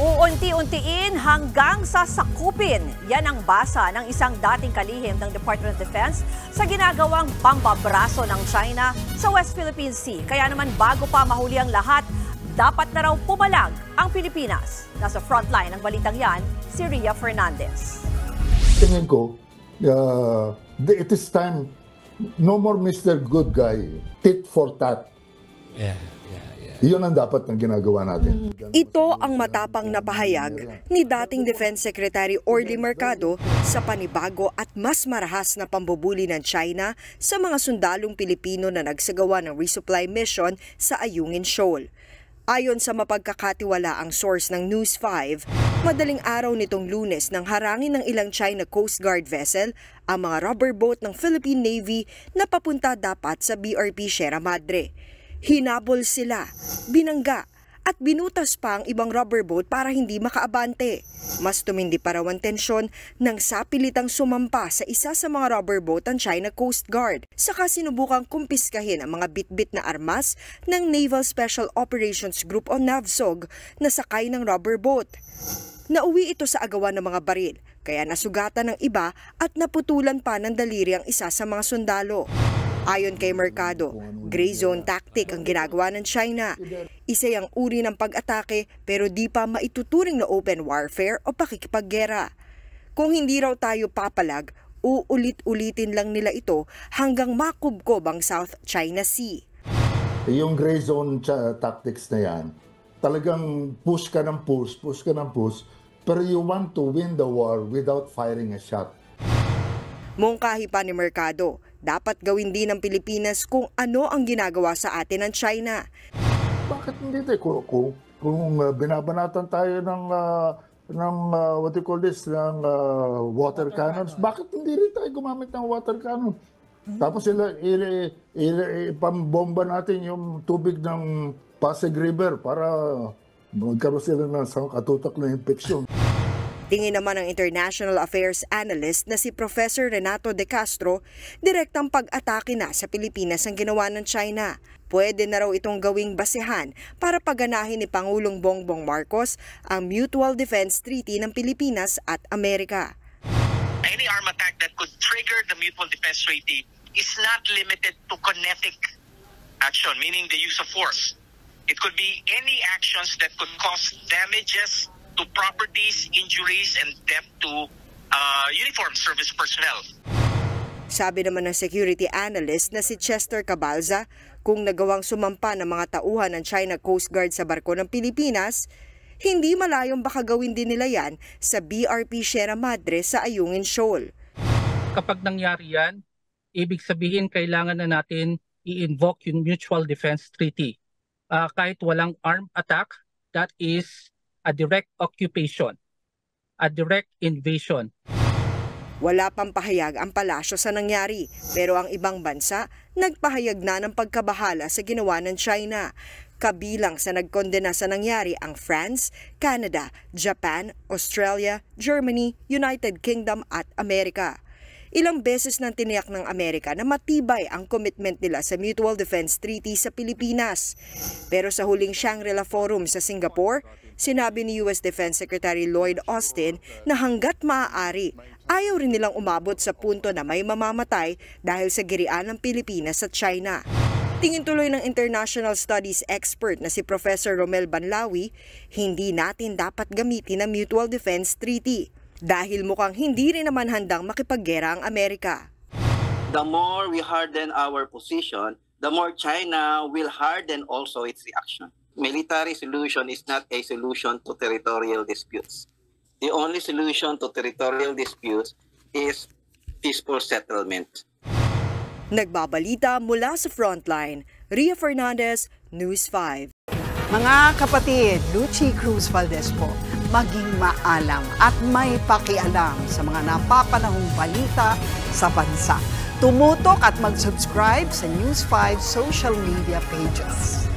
Uunti-untiin hanggang sa sakupin. Yan ang basa ng isang dating kalihim ng Department of Defense sa ginagawang pambabraso ng China sa West Philippine Sea. Kaya naman bago pa mahuli ang lahat, dapat na raw pumalag ang Pilipinas. Nasa frontline ng balitang yan, si Ria Fernandez. Tingin ko, it is time, no more Mr. Good Guy, tit for tat. Iyon ang dapat ng ginagawa natin. Ito ang matapang na pahayag ni dating Defense Secretary Orly Mercado sa panibago at mas marahas na pambubuli ng China sa mga sundalong Pilipino na nagsagawa ng resupply mission sa Ayungin Shoal. Ayon sa mapagkakatiwalaang source ng News 5, madaling araw nitong Lunes nang harangin ng ilang China Coast Guard vessel ang mga rubber boat ng Philippine Navy na papunta dapat sa BRP Sierra Madre. Hinabol sila, binangga at binutas pa ang ibang rubber boat para hindi makaabante. Mas tumindi pa raw ang tensyon nang sapilitang sumampa sa isa sa mga rubber boat ang China Coast Guard. Saka sinubukang kumpiskahin ang mga bitbit na armas ng Naval Special Operations Group o NAVSOG na sakay ng rubber boat. Nauwi ito sa agawan ng mga baril, kaya nasugatan ng iba at naputulan pa ng daliri ang isa sa mga sundalo. Ayon kay Mercado, gray zone tactic ang ginagawa ng China. Isa yung uri ng pag-atake pero di pa maituturing na open warfare o pakikipaggera. Kung hindi raw tayo papalag, uulit-ulitin lang nila ito hanggang makubkob ang South China Sea. Yung gray zone tactics na yan, talagang push ka ng push, pero you want to win the war without firing a shot. Mungkahi pa ni Mercado, dapat gawin din ng Pilipinas kung ano ang ginagawa sa atin ng China. Bakit hindi tayo? Kung binabanatan tayo ng what you call this, ng water cannons, bakit hindi rin tayo gumamit ng water cannon? Tapos ipambomba natin yung tubig ng Pasig River para magkaroon sila ng katutak na infeksyon. Tingin naman ng International Affairs Analyst na si Professor Renato De Castro, direktang pag-atake na sa Pilipinas ang ginawa ng China. Pwede na raw itong gawing basehan para paganahin ni Pangulong Bongbong Marcos ang Mutual Defense Treaty ng Pilipinas at Amerika. Any arm attack that could trigger the Mutual Defense Treaty is not limited to kinetic action, meaning the use of force. It could be any actions that could cause damages to properties, injuries, and death to uniformed service personnel. Sabi naman ng security analyst na si Chester Cabalza, kung nagawang sumampa ng mga tauhan ng China Coast Guard sa barko ng Pilipinas, hindi malayong baka gawin din nila yan sa BRP Sierra Madre sa Ayungin Shoal. Kapag nangyari yan, ibig sabihin kailangan na natin i-invoke yung Mutual Defense Treaty. Kahit walang armed attack, that is a direct occupation, a direct invasion. Wala pang pahayag ang palasyo sa nangyari, pero ang ibang bansa nagpahayag na ng pagkabahala sa ginawa ng China. Kabilang sa nagkondena sa nangyari ang France, Canada, Japan, Australia, Germany, United Kingdom at Amerika. Ilang beses nang tiniyak ng Amerika na matibay ang commitment nila sa Mutual Defense Treaty sa Pilipinas. Pero sa huling Shangri-La Forum sa Singapore, sinabi ni US Defense Secretary Lloyd Austin na hanggat maaari, ayaw rin nilang umabot sa punto na may mamamatay dahil sa girian ng Pilipinas at China. Tingin tuloy ng international studies expert na si Professor Romel Banlawi, hindi natin dapat gamitin ang Mutual Defense Treaty dahil mukhang hindi rin naman handang makipaggera ang Amerika. The more we harden our position, the more China will harden also its reaction. Military solution is not a solution to territorial disputes. The only solution to territorial disputes is peaceful settlement. Nagbabalita mula sa Frontline, Ria Fernandez, News 5. Mga kapatid, Lucy Cruz Valdez po, maging maalam at may pakialam sa mga napapanahong balita sa bansa. Tumutok at mag-subscribe sa News 5 social media pages.